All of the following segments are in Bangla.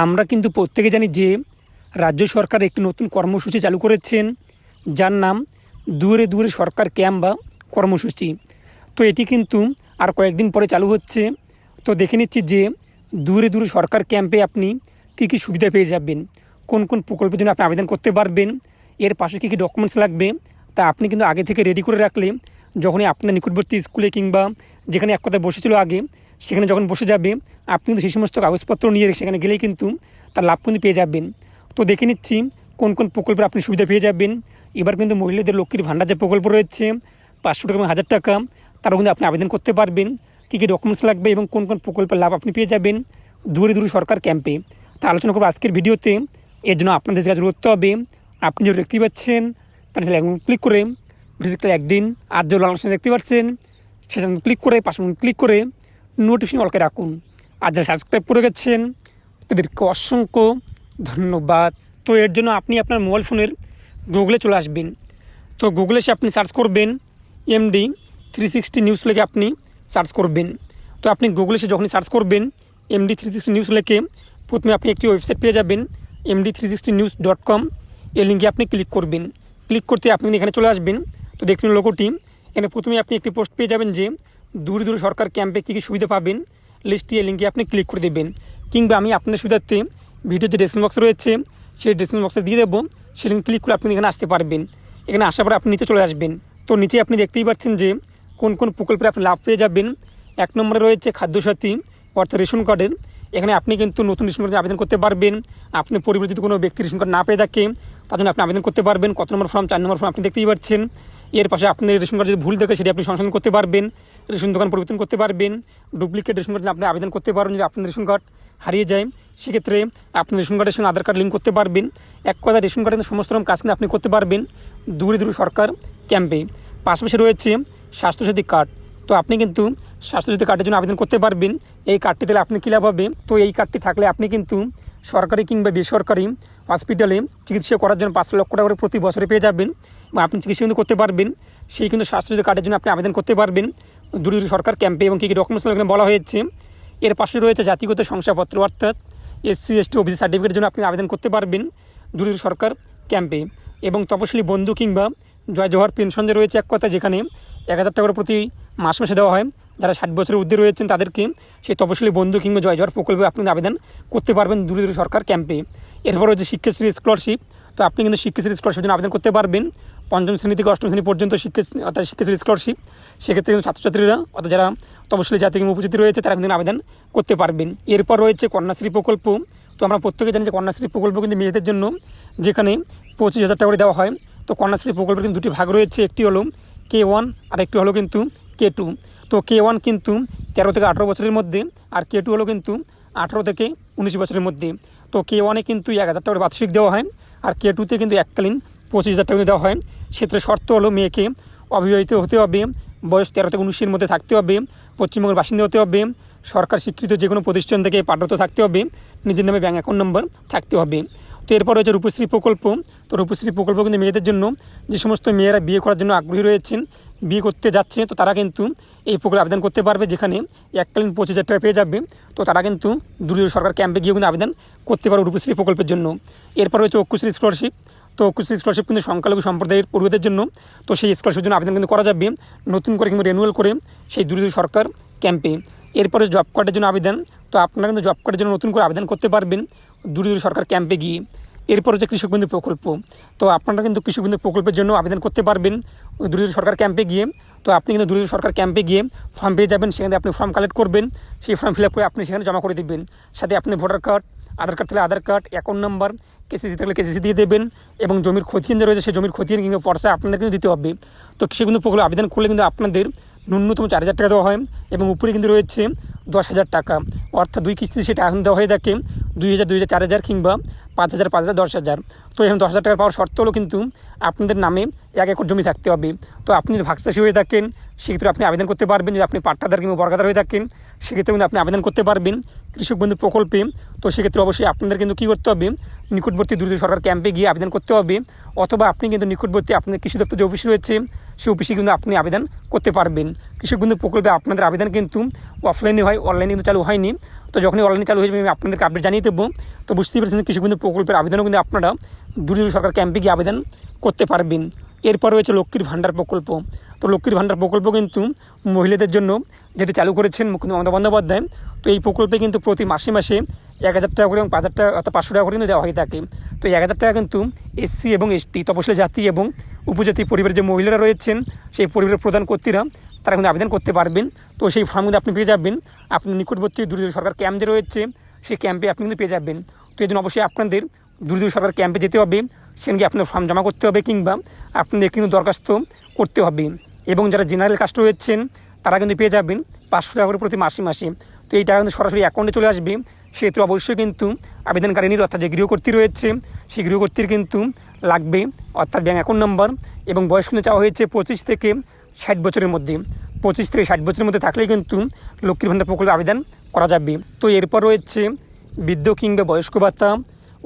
আমরা কিন্তু প্রত্যেকে জানি যে রাজ্য সরকার একটি নতুন কর্মসূচি চালু করেছেন, যার নাম দুয়ারে দুয়ারে সরকার ক্যাম্প বা কর্মসূচি। তো এটি কিন্তু আর কয়েকদিন পরে চালু হচ্ছে। তো দেখে নিচ্ছি যে দুয়ারে দুয়ারে সরকার ক্যাম্পে আপনি কী কী সুবিধা পেয়ে যাবেন, কোন কোন প্রকল্পের জন্য আপনি আবেদন করতে পারবেন, এর পাশে কী কী ডকুমেন্টস লাগবে তা আপনি কিন্তু আগে থেকে রেডি করে রাখলে যখনই আপনার নিকটবর্তী স্কুলে কিংবা যেখানে এক কথায় বসেছিল আগে সেখানে যখন বসে যাবে আপনি কিন্তু সেই সমস্ত কাগজপত্র নিয়ে সেখানে গেলেই কিন্তু তার লাভ কিন্তু পেয়ে যাবেন। তো দেখে নিচ্ছি কোন কোন প্রকল্পের আপনি সুবিধা পেয়ে যাবেন। এবার কিন্তু মহিলাদের লক্ষ্মীর ভাণ্ডার যে প্রকল্প রয়েছে 500 টাকা এবং 1000 টাকা, তারও কিন্তু আপনি আবেদন করতে পারবেন। কী কী ডকুমেন্টস লাগবে এবং কোন কোন প্রকল্পের লাভ আপনি পেয়ে যাবেন দূরে দূরে সরকার ক্যাম্পে, তা আলোচনা করবো আজকের ভিডিওতে। এর জন্য আপনাদের কাছে করতে হবে, আপনি যেটা দেখতে পাচ্ছেন তার ক্লিক করে ভিডিওতে একদিন আর যে আলোচনা দেখতে পাচ্ছেন সেখানে ক্লিক করে পাশে ক্লিক করে নোটিফিকেশন অলকে রাখুন। আর যারা সাবস্ক্রাইব করে গেছেন তাদেরকে অসংখ্য ধন্যবাদ। তো এর জন্য আপনি আপনার মোবাইল ফোনের গুগলে চলে আসবেন। তো গুগলে এসে আপনি সার্চ করবেন MD 360 নিউজ লিখে আপনি সার্চ করবেন। তো আপনি গুগলে এসে যখনই সার্চ করবেন MD 360 নিউজ লিখে প্রথমে আপনি একটি ওয়েবসাইট পেয়ে যাবেন md360news.com। এই লিঙ্কে আপনি ক্লিক করবেন। ক্লিক করতে আপনি এখানে চলে আসবেন। তো দেখুন লোগোটি, এখানে প্রথমে আপনি একটি পোস্ট পেয়ে যাবেন যে দূরে দূরে সরকার ক্যাম্পে কী কী সুবিধা পাবেন লিস্টটি। এই লিঙ্কে আপনি ক্লিক করে দেবেন, কিংবা আমি আপনাদের সুবিধার্থে ভিডিওর যে ডেসক্রিপশন বক্স রয়েছে সেই ডেসক্রিপশন বক্সে দিয়ে দেবো, সেই লিঙ্ক ক্লিক করে আপনি এখানে আসতে পারবেন। এখানে আসার পরে আপনি নিচে চলে আসবেন। তো নিচে আপনি দেখতেই পাচ্ছেন যে কোন কোন প্রকল্পে আপনি লাভ পেয়ে যাবেন। 1 নম্বরে রয়েছে খাদ্যসাথী অর্থাৎ রেশন কার্ডের। এখানে আপনি কিন্তু নতুন রেশন কার্ডে আবেদন করতে পারবেন। আপনি পরিবর্তিত যদি কোনো ব্যক্তি রেশন কার্ড না পেয়ে থাকে তার জন্য আপনি আবেদন করতে পারবেন। কত নম্বর ফর্ম? 4 নম্বর ফর্ম আপনি দেখতেই পাচ্ছেন। এর পাশে আপনি রেশন কার্ড যদি ভুল থাকে সেটি আপনি সংশোধন করতে পারবেন, রেশন দোকান পরিবর্তন করতে পারবেন। ডুপ্লিকেট রেশন কার্ড আপনি আবেদন করতে পারবেন। যদি আপনার রেশন কার্ড হারিয়ে যায় সেক্ষেত্রে আপনি রেশন কার্ডের সঙ্গে আধার কার্ড লিঙ্ক করতে পারবেন। এক কথা রেশন কার্ডের সমস্ত রকম কাজ কিন্তু আপনি করতে পারবেন দূরে দূরে সরকার ক্যাম্পে। পাশাপাশি রয়েছে স্বাস্থ্যসাথী কার্ড। তো আপনি কিন্তু স্বাস্থ্যসাথী কার্ডের জন্য আবেদন করতে পারবেন। এই কার্ডটি দিলে আপনি কী লাভ হবে? তো এই কার্ডটি থাকলে আপনি কিন্তু সরকারি কিংবা বেসরকারি হসপিটালে চিকিৎসা করার জন্য 5 লক্ষ টাকা করে প্রতি বছরে পেয়ে যাবেন এবং আপনি চিকিৎসা কিন্তু করতে পারবেন। সেই কিন্তু স্বাস্থ্যসাথী কার্ডের জন্য আপনি আবেদন করতে পারবেন দূরে দূরে সরকার ক্যাম্পে। এবং কী কী ডকুমেন্টস এখানে বলা হয়েছে, এর পাশে রয়েছে জাতিগত শংসাপত্র অর্থাৎ SC ST OBC সার্টিফিকেটের জন্য আপনি আবেদন করতে পারবেন দূরে দূরে সরকার ক্যাম্পে। এবং তপশিলি বন্ধু কিংবা জয় জওহার পেনশন যে রয়েছে এক কথা, যেখানে 1000 টাকা করে প্রতি মাসে দেওয়া হয় যারা 60 বছরের ঊর্ধ্বে রয়েছেন তাদেরকে, সেই তপশিলি বন্ধু কিংবা জয় জওহার প্রকল্পে আপনি আবেদন করতে পারবেন দূরে দূরে সরকার ক্যাম্পে। এরপর রয়েছে শিক্ষাশ্রী স্কলারশিপ। তো আপনি কিন্তু শিক্ষাশ্রী স্কলারশিপের জন্য আবেদন করতে পারবেন 5ম শ্রেণী থেকে 8ম শ্রেণী পর্যন্ত অর্থাৎ শিক্ষাশ্রী স্কলারশিপ। সেক্ষেত্রে কিন্তু ছাত্রছাত্রীরা অর্থাৎ যারা তপশিলি জাতি কিংবা উপজাতি রয়েছে তারা কিন্তু আবেদন করতে পারবেন। এরপর রয়েছে কন্যাশ্রী প্রকল্প। তো আমরা প্রত্যেকে জানি যে কন্যাশ্রী প্রকল্প কিন্তু মেয়েদের জন্য, যেখানে 25,000 টাকা করে দেওয়া হয়। তো কন্যাশ্রী প্রকল্পের কিন্তু 2টি ভাগ রয়েছে, একটি হলো K1 আর একটি হলো কিন্তু K2। তো K1 কিন্তু 13 থেকে 18 বছরের মধ্যে, আর K2 হলো কিন্তু 18 থেকে 19 বছরের মধ্যে। তো K1-এ কিন্তু 1000 টাকা করে বার্ষিক দেওয়া হয়, আর K2-তে কিন্তু এককালীন 25,000 টাকা দেওয়া হয়। সেক্ষেত্রে শর্ত হলো মেয়েকে অবিবাহিত হতে হবে, বয়স 13 থেকে 19-এর মধ্যে থাকতে হবে, পশ্চিমবঙ্গের বাসিন্দা হতে হবে, সরকার স্বীকৃত যে কোনো প্রতিষ্ঠান থেকে পাঠরত থাকতে হবে, নিজের নামে ব্যাঙ্ক অ্যাকাউন্ট নম্বর থাকতে হবে। তো এরপর রয়েছে রূপশ্রী প্রকল্প। তো রূপশ্রী প্রকল্প কিন্তু মেয়েদের জন্য, যে সমস্ত মেয়েরা বিয়ে করার জন্য আগ্রহী রয়েছেন, বিয়ে করতে যাচ্ছে, তো তারা কিন্তু এই প্রকল্পে আবেদন করতে পারবে, যেখানে এককালীন 25,000 টাকা পেয়ে যাবে। তো তারা কিন্তু দূরে সরকার ক্যাম্পে গিয়ে কিন্তু আবেদন করতে পারবে রূপশ্রী প্রকল্পের জন্য। এরপর রয়েছে ঐক্যশ্রী স্কলারশিপ। তো ঐক্যশ্রী স্কলারশিপ কিন্তু সংখ্যালঘু সম্প্রদায়ের পরিবারদের জন্য। তো সেই স্কলারশিপের জন্য আবেদন কিন্তু করা যাবে নতুন করে কিংবা রিনিউয়াল করে সেই দূরে সরকার ক্যাম্পে। এরপরে জব কার্ডের জন্য আবেদন। তো আপনারা কিন্তু জব কার্ডের জন্য নতুন করে আবেদন করতে পারবেন দূরে সরকার ক্যাম্পে গিয়ে। এরপর হচ্ছে কৃষক বন্ধু প্রকল্প। তো আপনারা কিন্তু কৃষক বন্ধু প্রকল্পের জন্য আবেদন করতে পারবেন দূরে সরকার ক্যাম্পে গিয়ে। তো আপনি কিন্তু দূরে সরকার ক্যাম্পে গিয়ে ফর্ম পেয়ে যাবেন, সেখানে আপনি ফর্ম কালেক্ট করবেন, সেই ফর্ম ফিল আপ করে আপনি সেখানে জমা করে দেবেন। সাথে আপনি ভোটার কার্ড, আধার কার্ড থাকলে আধার কার্ড, অ্যাকাউন্ট নাম্বার, KCC থাকলে KCC দিয়ে দেবেন, এবং জমির খতিয়ান যে রয়েছে সেই জমির খতিয়ান কিংবা পর্চা আপনাদের কিন্তু দিতে হবে। তো কৃষক বন্ধু প্রকল্পে আবেদন করলে কিন্তু আপনাদের ন্যূনতম 4,000 টাকা দেওয়া হয়, এবং উপরে কিন্তু রয়েছে 10,000 টাকা, অর্থাৎ 2 কিস্তি সেটা এখন দেওয়া হয়ে থাকে 2,000, 2,000, 4,000 কিংবা 5,000, 5,000, 10,000। তো এখন 10,000 টাকা পাওয়ার শর্ত হলো কিন্তু আপনাদের নামে 1 একর জমি থাকতে হবে। তো আপনি যদি ভাগচাষী হয়ে থাকেন সেক্ষেত্রে আপনি আবেদন করতে পারবেন। যদি আপনি পাট্টাদার কিংবা বর্গাদার হয়ে থাকেন সেক্ষেত্রে কিন্তু আপনি আবেদন করতে পারবেন কৃষক বন্ধু প্রকল্পে। তো সেক্ষেত্রে অবশ্যই আপনাদের কিন্তু কী করতে হবে, নিকটবর্তী দূরে সরকার ক্যাম্পে গিয়ে আবেদন করতে হবে, অথবা আপনি কিন্তু নিকটবর্তী আপনাদের কৃষি দপ্তর যে অফিস রয়েছে সেই অফিসে কিন্তু আপনি আবেদন করতে পারবেন। কৃষক বন্ধু প্রকল্পে আপনাদের আবেদন কিন্তু অফলাইনে হয়, অনলাইনে কিন্তু চালু হয়নি। তো যখনই অনলাইনে চালু হয়ে যাবে আমি আপনাদেরকে আপডেট জানিয়ে দেবো। তো বুঝতেই পারছেন কৃষক বন্ধু প্রকল্পের আবেদনও কিন্তু আপনারা দূরে দূরে সরকার ক্যাম্পে গিয়ে আবেদন করতে পারবেন। এরপর রয়েছে লক্ষ্মীর ভাণ্ডার প্রকল্প। তো লক্ষ্মীর ভাণ্ডার প্রকল্প কিন্তু মহিলাদের জন্য যেটি চালু করেছেন মুখ্যমন্ত্রী মমতা বন্দ্যোপাধ্যায়। তো এই প্রকল্পে কিন্তু প্রতি মাসে মাসে 1,000 টাকা করে এবং 5,000 টাকা অর্থাৎ 500 টাকা করে কিন্তু দেওয়া হয়ে থাকে। তো 1,000 টাকা কিন্তু এসসি এবং এসটি তপশিলি জাতি এবং উপজাতি পরিবারের যে মহিলারা রয়েছেন সেই পরিবারের প্রধান কর্তৃরা তারা কিন্তু আবেদন করতে পারবেন। তো সেই ফর্ম কিন্তু আপনি পেয়ে যাবেন আপনার নিকটবর্তী দূরে দূরে সরকার ক্যাম্প যে রয়েছে সেই ক্যাম্পে আপনি কিন্তু পেয়ে যাবেন। তো এই জন্য অবশ্যই আপনাদের দূরে দূরে সরকার ক্যাম্পে যেতে হবে, সেখানে গিয়ে আপনার ফর্ম জমা করতে হবে কিংবা আপনাদের কিন্তু দরখাস্ত করতে হবে। এবং যারা জেনারেল কাস্ট রয়েছেন তারা কিন্তু পেয়ে যাবেন 500 টাকা করে প্রতি মাসে মাসে। তো এই টাকা কিন্তু সরাসরি অ্যাকাউন্টে চলে আসবে। সেহেতু অবশ্যই কিন্তু আবেদনকারিনীর অর্থাৎ যে গৃহকর্ত্রী রয়েছে সেই গৃহকর্ত্রীর কিন্তু লাগবে অর্থাৎ ব্যাঙ্ক অ্যাকাউন্ট নাম্বার এবং বয়স কিন্তু চাওয়া হয়েছে 25 থেকে 60 বছরের মধ্যে। 25 থেকে 60 বছরের মধ্যে থাকলেই কিন্তু লক্ষ্মীর ভাণ্ডার প্রকল্পে আবেদন করা যাবে। তো এরপর রয়েছে বৃদ্ধ কিংবা বয়স্ক ভাতা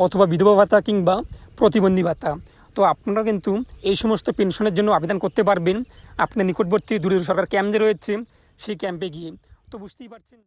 অথবা বিধবা ভাতা কিংবা প্রতিবন্ধী ভাতা। তো আপনারা কিন্তু এই সমস্ত পেনশনের জন্য আবেদন করতে পারবেন আপনার নিকটবর্তী দূরে সরকার ক্যাম্প যে রয়েছে সেই ক্যাম্পে গিয়ে। তো বুঝতেই পারছেন।